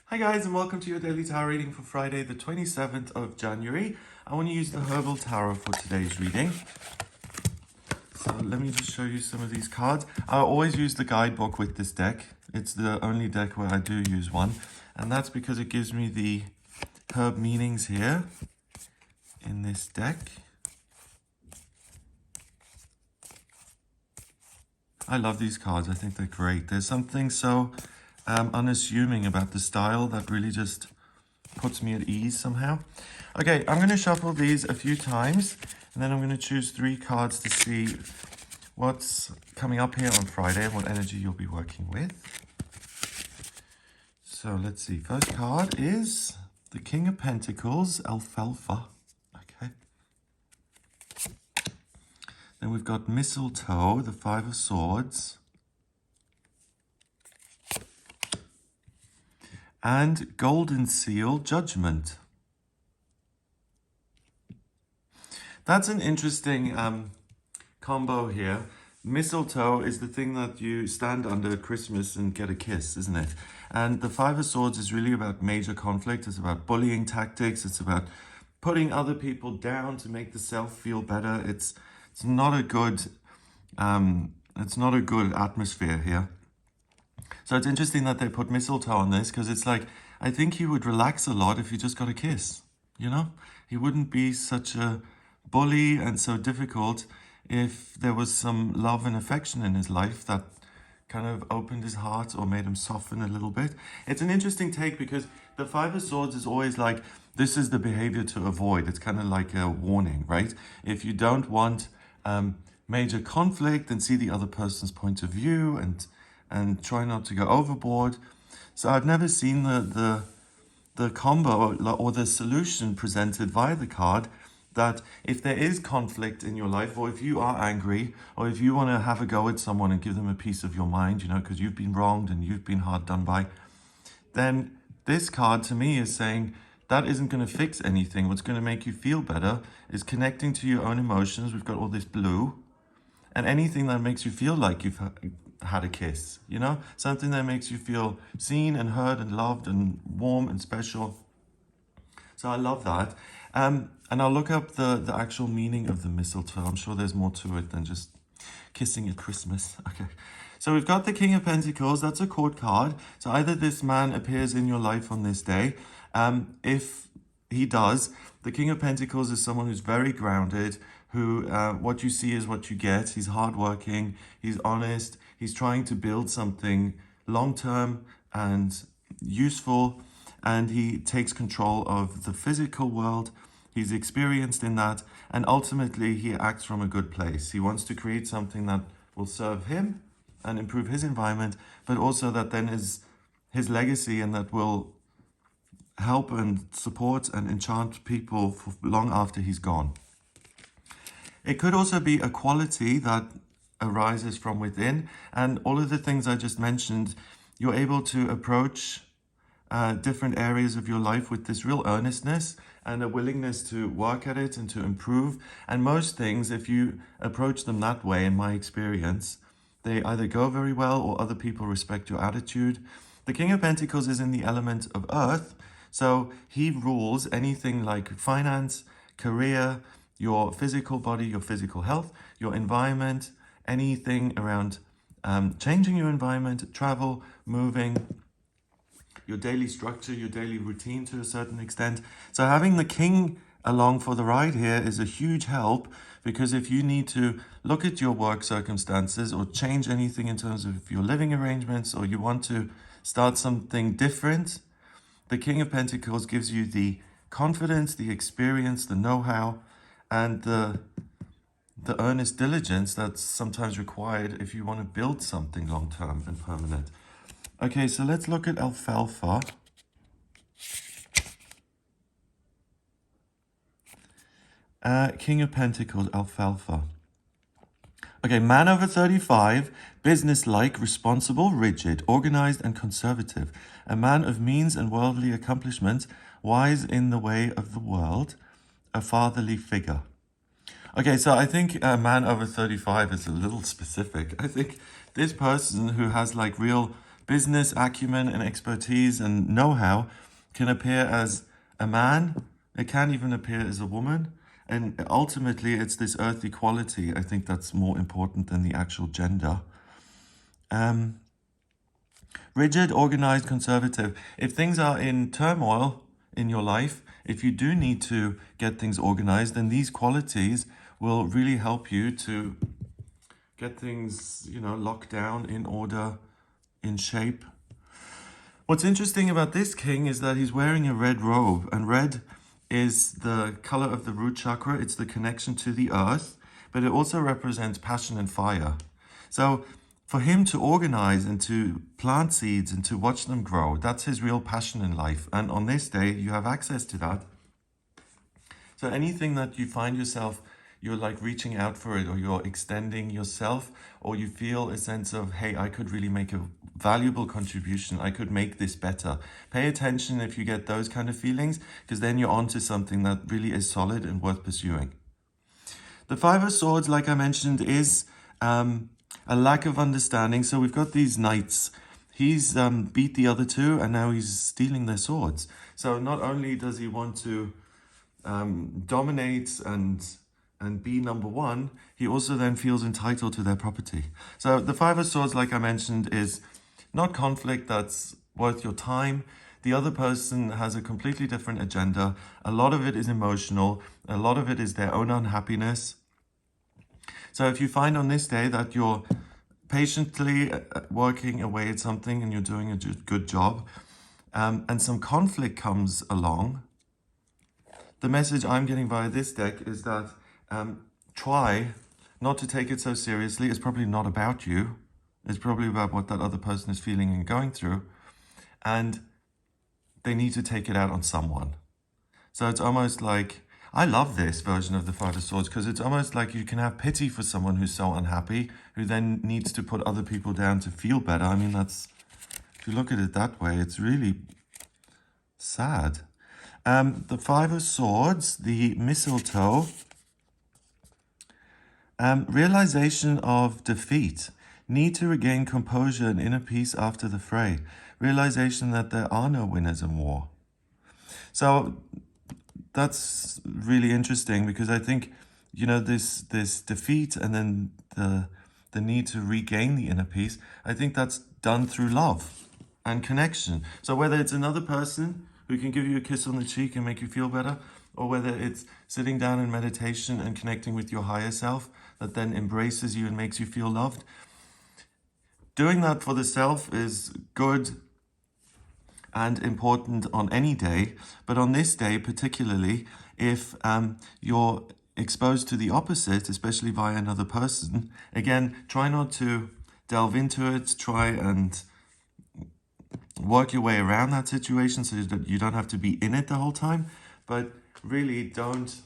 Hi guys, and welcome to your daily tarot reading for Friday the 27th of January. I want to use the Herbal Tarot for today's reading. So let me just show you some of these cards. I always use the guidebook with this deck. It's the only deck where I do use one. And that's because it gives me the herb meanings here in this deck. I love these cards. I think they're great. There's something so unassuming about the style that really just puts me at ease somehow. Okay, I'm going to shuffle these a few times, and then I'm going to choose 3 cards to see what's coming up here on Friday and what energy you'll be working with. So let's see. First card is the King of Pentacles, Alfalfa. Okay. Then we've got Mistletoe, the 5 of Swords. And Golden Seal, Judgment. That's an interesting combo here. Mistletoe is the thing that you stand under at Christmas and get a kiss, isn't it? And the 5 of Swords is really about major conflict. It's about bullying tactics. It's about putting other people down to make the self feel better. It's not a good atmosphere here. So it's interesting that they put mistletoe on this, because it's like, I think he would relax a lot if he just got a kiss, you know? He wouldn't be such a bully and so difficult if there was some love and affection in his life that kind of opened his heart or made him soften a little bit. It's an interesting take because the 5 of Swords is always like, this is the behavior to avoid. It's kind of like a warning, right? If you don't want major conflict, then see the other person's point of view and try not to go overboard. So I've never seen the combo or the solution presented via the card that if there is conflict in your life, or if you are angry, or if you want to have a go at someone and give them a piece of your mind, you know, because you've been wronged and you've been hard done by, then this card to me is saying that isn't going to fix anything. What's going to make you feel better is connecting to your own emotions. We've got all this blue, and anything that makes you feel like you've had a kiss, you know, something that makes you feel seen and heard and loved and warm and special. So I love that. And I'll look up the actual meaning of the mistletoe. I'm sure there's more to it than just kissing at Christmas. Okay. So we've got the King of Pentacles. That's a court card. So either this man appears in your life on this day. If he does, the King of Pentacles is someone who's very grounded, who what you see is what you get. He's hardworking. He's honest. He's trying to build something long-term and useful. And he takes control of the physical world. He's experienced in that, and ultimately he acts from a good place. He wants to create something that will serve him and improve his environment, but also that then is his legacy, and that will help and support and enchant people for long after he's gone. It could also be a quality that arises from within, and all of the things I just mentioned, you're able to approach different areas of your life with this real earnestness and a willingness to work at it and to improve. And most things, if you approach them that way, in my experience, they either go very well or other people respect your attitude. The King of Pentacles is in the element of earth, so he rules anything like finance, career, your physical body, your physical health, your environment, anything around changing your environment, travel, moving, your daily structure, your daily routine to a certain extent. So having the king along for the ride here is a huge help, because if you need to look at your work circumstances or change anything in terms of your living arrangements, or you want to start something different, the King of Pentacles gives you the confidence, the experience, the know-how, and the earnest diligence that's sometimes required if you want to build something long-term and permanent. Okay, so let's look at Alfalfa. King of Pentacles, Alfalfa. Okay, man over 35, business-like, responsible, rigid, organized, and conservative. A man of means and worldly accomplishments, wise in the way of the world, a fatherly figure. Okay, so I think a man over 35 is a little specific. I think this person who has like real Business acumen and expertise and know-how can appear as a man. It can even appear as a woman. And ultimately, it's this earthly quality, I think, that's more important than the actual gender. Rigid, organized, conservative. If things are in turmoil in your life, if you do need to get things organized, then these qualities will really help you to get things, locked down, in order, in shape. What's interesting about this king is that he's wearing a red robe, and red is the color of the root chakra. It's the connection to the earth, but it also represents passion and fire. So for him to organize and to plant seeds and to watch them grow, that's his real passion in life. And on this day, you have access to that. So anything that you find yourself, you're like reaching out for it, or you're extending yourself, or you feel a sense of, hey, I could really make a valuable contribution. I could make this better. Pay attention if you get those kind of feelings, because then you're onto something that really is solid and worth pursuing. The Five of Swords, like I mentioned, is a lack of understanding. So we've got these knights. He's beat the other two, and now he's stealing their swords. So not only does he want to dominate and be number one, he also then feels entitled to their property. So the Five of Swords, like I mentioned, is not conflict that's worth your time. The other person has a completely different agenda. A lot of it is emotional. A lot of it is their own unhappiness. So if you find on this day that you're patiently working away at something and you're doing a good job, and some conflict comes along, the message I'm getting via this deck is that try not to take it so seriously. It's probably not about you. It's probably about what that other person is feeling and going through. And they need to take it out on someone. So it's almost like, I love this version of the Five of Swords, because it's almost like you can have pity for someone who's so unhappy, who then needs to put other people down to feel better. I mean, that's, if you look at it that way, it's really sad. The Five of Swords, the mistletoe, realization of defeat, need to regain composure and inner peace after the fray, realization that there are no winners in war. So that's really interesting, because I think, this defeat and then the need to regain the inner peace, I think that's done through love and connection. So whether it's another person who can give you a kiss on the cheek and make you feel better, or whether it's sitting down in meditation and connecting with your higher self that then embraces you and makes you feel loved, doing that for the self is good and important on any day, but on this day particularly, if you're exposed to the opposite, especially via another person, again, try not to delve into it. Try and work your way around that situation so that you don't have to be in it the whole time, but really don't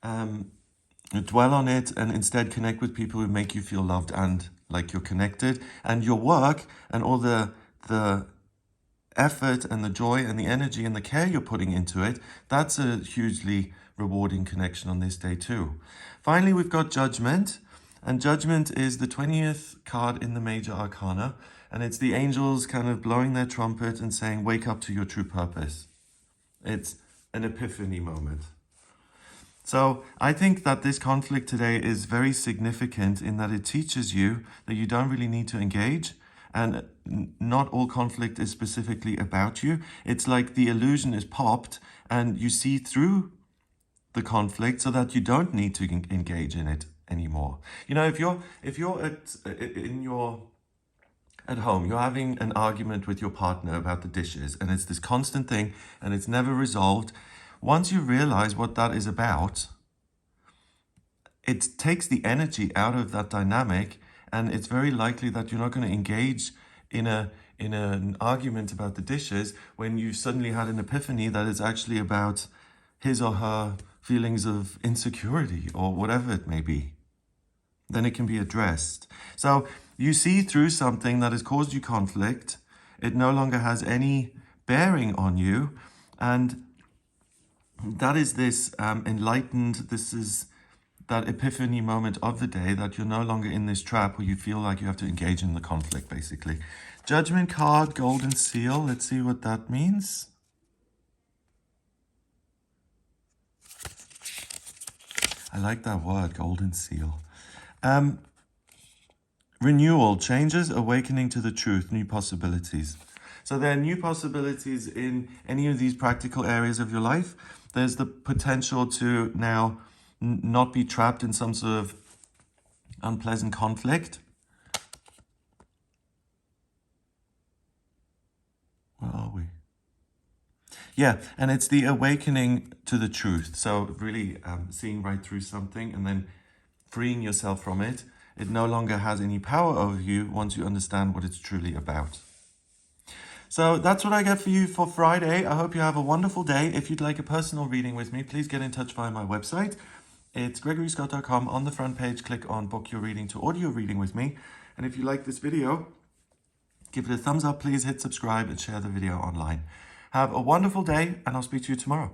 dwell on it, and instead connect with people who make you feel loved and like you're connected. And your work and all the effort and the joy and the energy and the care you're putting into it, that's a hugely rewarding connection on this day too. Finally, we've got Judgment, and Judgment is the 20th card in the Major Arcana, and it's the angels kind of blowing their trumpet and saying, wake up to your true purpose. It's an epiphany moment. So I think that this conflict today is very significant in that it teaches you that you don't really need to engage, and not all conflict is specifically about you. It's like the illusion is popped and you see through the conflict so that you don't need to engage in it anymore. If you're at home, you're having an argument with your partner about the dishes, and it's this constant thing and it's never resolved. Once you realize what that is about, it takes the energy out of that dynamic, and it's very likely that you're not going to engage in an argument about the dishes when you suddenly had an epiphany that it's actually about his or her feelings of insecurity or whatever it may be. Then it can be addressed. So you see through something that has caused you conflict. It no longer has any bearing on you, and that is this enlightened, this is that epiphany moment of the day, that you're no longer in this trap where you feel like you have to engage in the conflict, basically. Judgment card, golden seal. Let's see what that means. I like that word, golden seal. Renewal, changes, awakening to the truth, new possibilities. So there are new possibilities in any of these practical areas of your life. There's the potential to now not be trapped in some sort of unpleasant conflict. Where are we? Yeah, and it's the awakening to the truth. So really seeing right through something and then freeing yourself from it. It no longer has any power over you once you understand what it's truly about. So that's what I get for you for Friday. I hope you have a wonderful day. If you'd like a personal reading with me, please get in touch via my website. It's gregoryscott.com. On the front page, click on book your reading to audio reading with me. And if you like this video, give it a thumbs up, please hit subscribe and share the video online. Have a wonderful day, and I'll speak to you tomorrow.